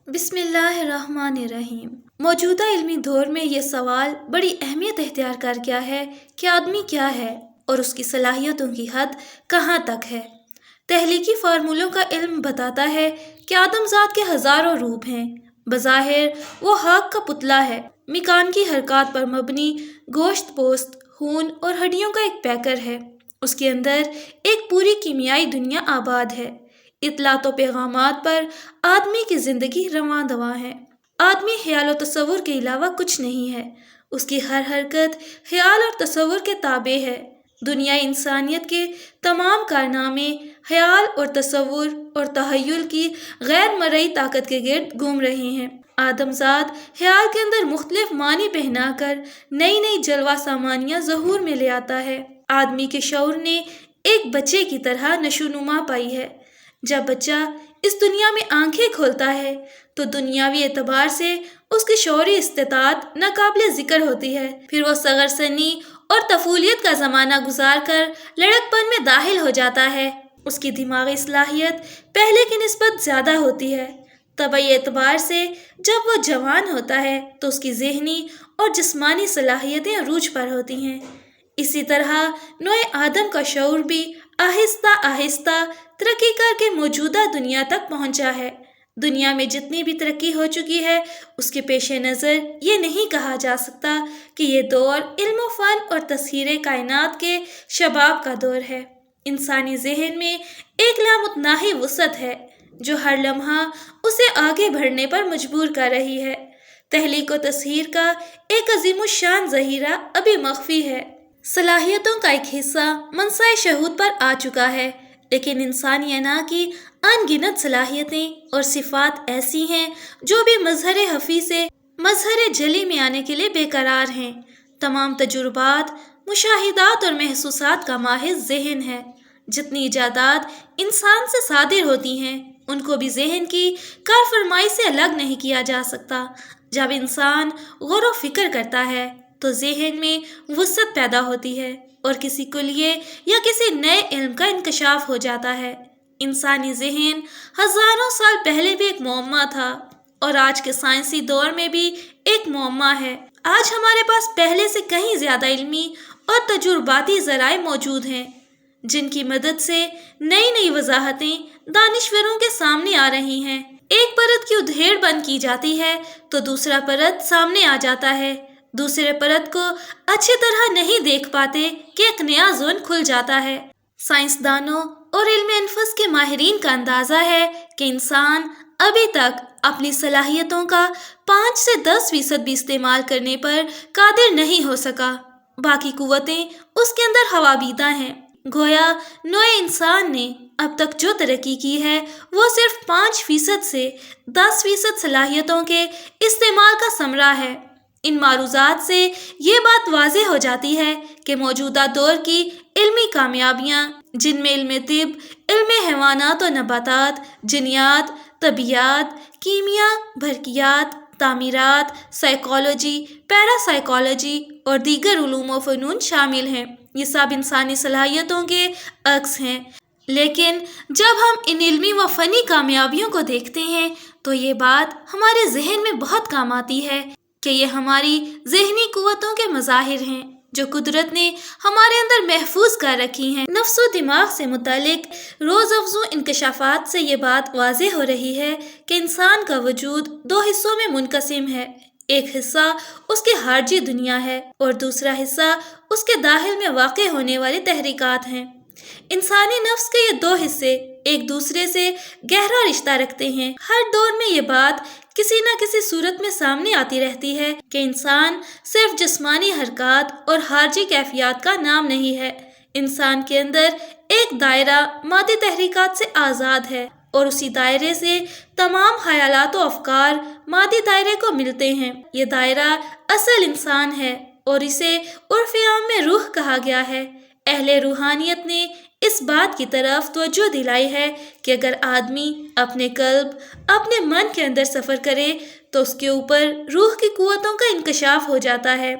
بسم اللہ الرحمن الرحیم۔ موجودہ علمی دور میں یہ سوال بڑی اہمیت اختیار کر گیا ہے کہ آدمی کیا ہے اور اس کی صلاحیتوں کی حد کہاں تک ہے۔ تخلیقی فارمولوں کا علم بتاتا ہے کہ آدم ذات کے ہزاروں روپ ہیں۔ بظاہر وہ خاک کا پتلا ہے، میکانیکی حرکات پر مبنی، گوشت پوست، خون اور ہڈیوں کا ایک پیکر ہے۔ اس کے اندر ایک پوری کیمیائی دنیا آباد ہے۔ اطلاعات و پیغامات پر آدمی کی زندگی رواں دواں ہے۔ آدمی خیال و تصور کے علاوہ کچھ نہیں ہے۔ اس کی ہر حرکت خیال اور تصور کے تابع ہے۔ دنیا انسانیت کے تمام کارنامے خیال اور تصور اور تخیل کی غیر مرئی طاقت کے گرد گھوم رہے ہیں۔ آدم ذات خیال کے اندر مختلف معنی پہنا کر نئی نئی جلوہ سامانیاں ظہور میں لے آتا ہے۔ آدمی کے شعور نے ایک بچے کی طرح نشوونما پائی ہے۔ جب بچہ اس دنیا میں آنکھیں کھولتا ہے تو دنیاوی اعتبار سے اس کی شعوری استطاعت ناقابل ذکر ہوتی ہے۔ پھر وہ صغر سنی اور طفولیت کا زمانہ گزار کر لڑک پن میں داخل ہو جاتا ہے۔ اس کی دماغی صلاحیت پہلے کی نسبت زیادہ ہوتی ہے۔ طبعی اعتبار سے جب وہ جوان ہوتا ہے تو اس کی ذہنی اور جسمانی صلاحیتیں عروج پر ہوتی ہیں۔ اسی طرح نوع آدم کا شعور بھی آہستہ آہستہ ترقی کر کے موجودہ دنیا تک پہنچا ہے۔ دنیا میں جتنی بھی ترقی ہو چکی ہے، اس کے پیش نظر یہ نہیں کہا جا سکتا کہ یہ دور علم و فن اور تسخیر کائنات کے شباب کا دور ہے۔ انسانی ذہن میں ایک لامتناہی وسعت ہے جو ہر لمحہ اسے آگے بڑھنے پر مجبور کر رہی ہے۔ تخلیق و تسخیر کا ایک عظیم الشان ذخیرہ ابھی مخفی ہے۔ صلاحیتوں کا ایک حصہ منصۂ شہود پر آ چکا ہے، لیکن انسانی انا کی ان گنت صلاحیتیں اور صفات ایسی ہیں جو بھی مظہر خفی سے مظہر جلی میں آنے کے لیے بے قرار ہیں۔ تمام تجربات، مشاہدات اور محسوسات کا محض ذہن ہے۔ جتنی ایجادات انسان سے صادر ہوتی ہیں ان کو بھی ذہن کی کار فرمائی سے الگ نہیں کیا جا سکتا۔ جب انسان غور و فکر کرتا ہے تو ذہن میں وسعت پیدا ہوتی ہے اور کسی کلیے یا کسی نئے علم کا انکشاف ہو جاتا ہے۔ انسانی ذہن ہزاروں سال پہلے بھی ایک معمہ تھا اور آج کے سائنسی دور میں بھی ایک معمہ ہے۔ آج ہمارے پاس پہلے سے کہیں زیادہ علمی اور تجرباتی ذرائع موجود ہیں جن کی مدد سے نئی نئی وضاحتیں دانشوروں کے سامنے آ رہی ہیں۔ ایک پرت کی ادھیڑ بند کی جاتی ہے تو دوسرا پرت سامنے آ جاتا ہے۔ دوسرے پرت کو اچھی طرح نہیں دیکھ پاتے کہ ایک نیا زون کھل جاتا ہے۔ سائنسدانوں اور علم انفس کے ماہرین کا اندازہ ہے کہ انسان ابھی تک اپنی صلاحیتوں کا 5 سے 10% بھی استعمال کرنے پر قادر نہیں ہو سکا۔ باقی قوتیں اس کے اندر خوابیدہ ہیں۔ گویا نوع انسان نے اب تک جو ترقی کی ہے وہ صرف 5% سے 10% صلاحیتوں کے استعمال کا ثمرہ ہے۔ ان معروضات سے یہ بات واضح ہو جاتی ہے کہ موجودہ دور کی علمی کامیابیاں، جن میں علم طب، علم حیوانات و نباتات، جینیات، طبیعیات، کیمیا، برقیات، تعمیرات، سائیکالوجی، پیرا سائیکالوجی اور دیگر علوم و فنون شامل ہیں، یہ سب انسانی صلاحیتوں کے عکس ہیں۔ لیکن جب ہم ان علمی و فنی کامیابیوں کو دیکھتے ہیں تو یہ بات ہمارے ذہن میں بہت کام آتی ہے کہ یہ ہماری ذہنی قوتوں کے مظاہر ہیں جو قدرت نے ہمارے اندر محفوظ کر رکھی ہیں۔ نفس و دماغ سے متعلق روز افزوں انکشافات سے یہ بات واضح ہو رہی ہے کہ انسان کا وجود 2 حصوں میں منقسم ہے۔ ایک حصہ اس کی خارجی دنیا ہے اور دوسرا حصہ اس کے داخل میں واقع ہونے والی تحریکات ہیں۔ انسانی نفس کے یہ 2 حصے ایک دوسرے سے گہرا رشتہ رکھتے ہیں۔ ہر دور میں یہ بات کسی نہ کسی صورت میں سامنے آتی رہتی ہے کہ انسان صرف جسمانی حرکات اور خارجی کیفیات کا نام نہیں ہے۔ انسان کے اندر ایک دائرہ مادی تحریکات سے آزاد ہے اور اسی دائرے سے تمام خیالات و افکار مادی دائرے کو ملتے ہیں۔ یہ دائرہ اصل انسان ہے اور اسے عرف عام میں روح کہا گیا ہے۔ اہل روحانیت نے اس بات کی طرف توجہ دلائی ہے کہ اگر آدمی اپنے قلب، اپنے من کے اندر سفر کرے تو اس کے اوپر روح کی قوتوں کا انکشاف ہو جاتا ہے۔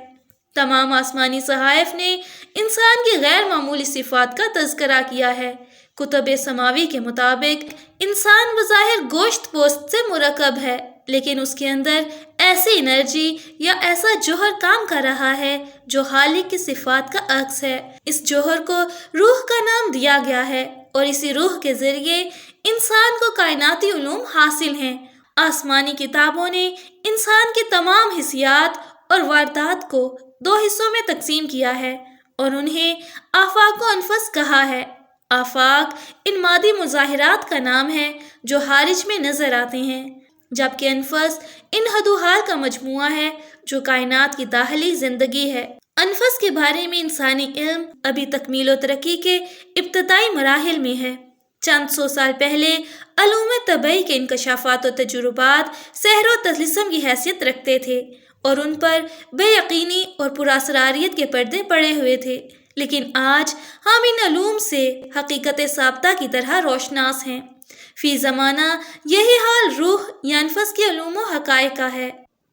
تمام آسمانی صحائف نے انسان کی غیر معمولی صفات کا تذکرہ کیا ہے۔ کتب سماوی کے مطابق انسان بظاہر گوشت پوست سے مرکب ہے، لیکن اس کے اندر ایسی انرجی یا ایسا جوہر کام کر رہا ہے جو خالق کی صفات کا عکس ہے۔ اس جوہر کو روح کا نام دیا گیا ہے اور اسی روح کے ذریعے انسان کو کائناتی علوم حاصل ہیں۔ آسمانی کتابوں نے انسان کی تمام حسیات اور واردات کو 2 حصوں میں تقسیم کیا ہے اور انہیں آفاق و انفس کہا ہے۔ آفاق ان مادی مظاہرات کا نام ہے جو خارج میں نظر آتے ہیں، جبکہ انفس ان حد و حال کا مجموعہ ہے جو کائنات کی داخلی زندگی ہے۔ انفس کے بارے میں انسانی علم ابھی تکمیل و ترقی کے ابتدائی مراحل میں ہے۔ چند 100 سال پہلے علوم طبعی کے انکشافات و تجربات سحر و طلسم کی حیثیت رکھتے تھے اور ان پر بے یقینی اور پراسراریت کے پردے پڑے ہوئے تھے، لیکن آج ہم ان علوم سے حقیقت ثابتہ کی طرح روشناس ہیں۔ فی زمانہ یہی حال روح یا انفس کے علوم و حقائق کا ہے۔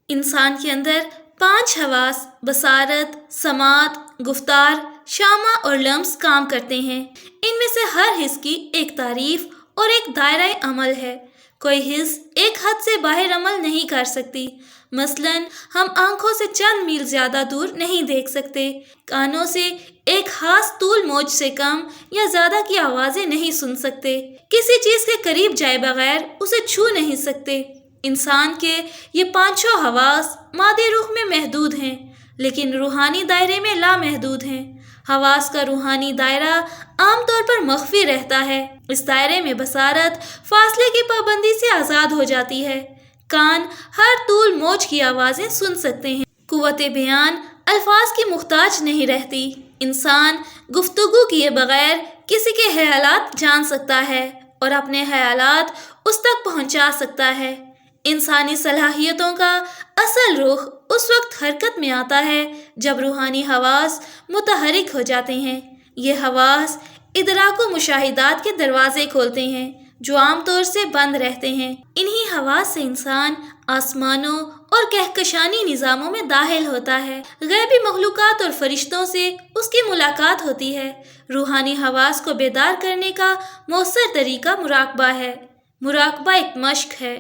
انسان کے اندر 5 حواس بصارت، سماعت، گفتار، شامہ اور لمس کام کرتے ہیں۔ ان میں سے ہر حس کی ایک تعریف اور ایک دائرہ عمل ہے۔ کوئی حس ایک حد سے باہر عمل نہیں کر سکتی۔ مثلاً ہم آنکھوں سے چند میل زیادہ دور نہیں دیکھ سکتے، کانوں سے ایک خاص طول موج سے کم یا زیادہ کی آوازیں نہیں سن سکتے، کسی چیز کے قریب جائے بغیر اسے چھو نہیں سکتے۔ انسان کے یہ 5 حواس مادی روح میں محدود ہیں لیکن روحانی دائرے میں لامحدود ہیں۔ حواس کا روحانی دائرہ عام طور پر مخفی رہتا ہے۔ اس دائرے میں بصارت فاصلے کی پابندی سے آزاد ہو جاتی ہے۔ کان ہر طول موج کی آوازیں سن سکتے ہیں۔ قوت بیان الفاظ کی محتاج نہیں رہتی۔ انسان گفتگو کیے بغیر کسی کے خیالات جان سکتا ہے اور اپنے خیالات اس تک پہنچا سکتا ہے۔ انسانی صلاحیتوں کا اصل رخ اس وقت حرکت میں آتا ہے جب روحانی حواس متحرک ہو جاتے ہیں۔ یہ حواس ادراک و مشاہدات کے دروازے کھولتے ہیں جو عام طور سے بند رہتے ہیں۔ انہی حواس سے انسان آسمانوں اور کہکشانی نظاموں میں داخل ہوتا ہے۔ غیبی مخلوقات اور فرشتوں سے اس کی ملاقات ہوتی ہے۔ روحانی حواس کو بیدار کرنے کا مؤثر طریقہ مراقبہ ہے۔ مراقبہ ایک مشق ہے،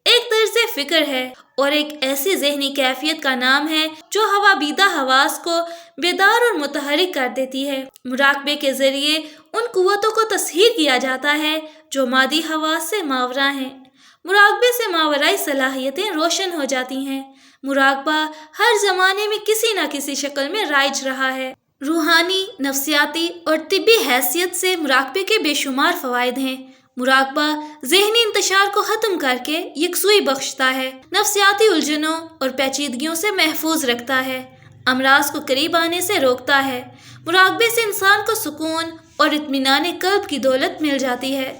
ایک طرز فکر ہے اور ایک ایسی ذہنی کیفیت کا نام ہے جو خوابیدہ حواس کو بیدار اور متحرک کر دیتی ہے۔ مراقبے کے ذریعے ان قوتوں کو تسخیر کیا جاتا ہے جو مادی حواس سے ماورا ہیں۔ مراقبے سے ماورائی صلاحیتیں روشن ہو جاتی ہیں۔ مراقبہ ہر زمانے میں کسی نہ کسی شکل میں رائج رہا ہے۔ روحانی، نفسیاتی اور طبی حیثیت سے مراقبے کے بے شمار فوائد ہیں۔ مراقبہ ذہنی انتشار کو ختم کر کے یکسوئی بخشتا ہے، نفسیاتی الجھنوں اور پیچیدگیوں سے محفوظ رکھتا ہے، امراض کو قریب آنے سے روکتا ہے۔ مراقبے سے انسان کو سکون اور اطمینان قلب کی دولت مل جاتی ہے۔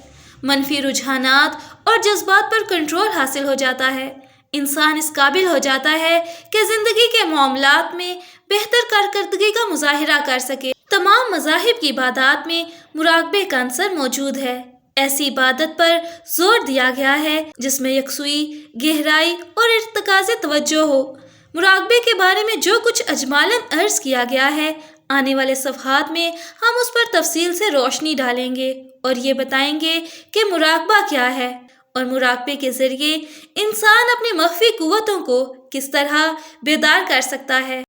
منفی رجحانات اور جذبات پر کنٹرول حاصل ہو جاتا ہے۔ انسان اس قابل ہو جاتا ہے کہ زندگی کے معاملات میں بہتر کارکردگی کا مظاہرہ کر سکے۔ تمام مذاہب کی عبادات میں مراقبے کا عنصر موجود ہے۔ ایسی عبادت پر زور دیا گیا ہے جس میں یکسوئی، گہرائی اور ارتکاز توجہ ہو۔ مراقبے کے بارے میں جو کچھ اجمالاً عرض کیا گیا ہے، آنے والے صفحات میں ہم اس پر تفصیل سے روشنی ڈالیں گے اور یہ بتائیں گے کہ مراقبہ کیا ہے اور مراقبے کے ذریعے انسان اپنی مخفی قوتوں کو کس طرح بیدار کر سکتا ہے۔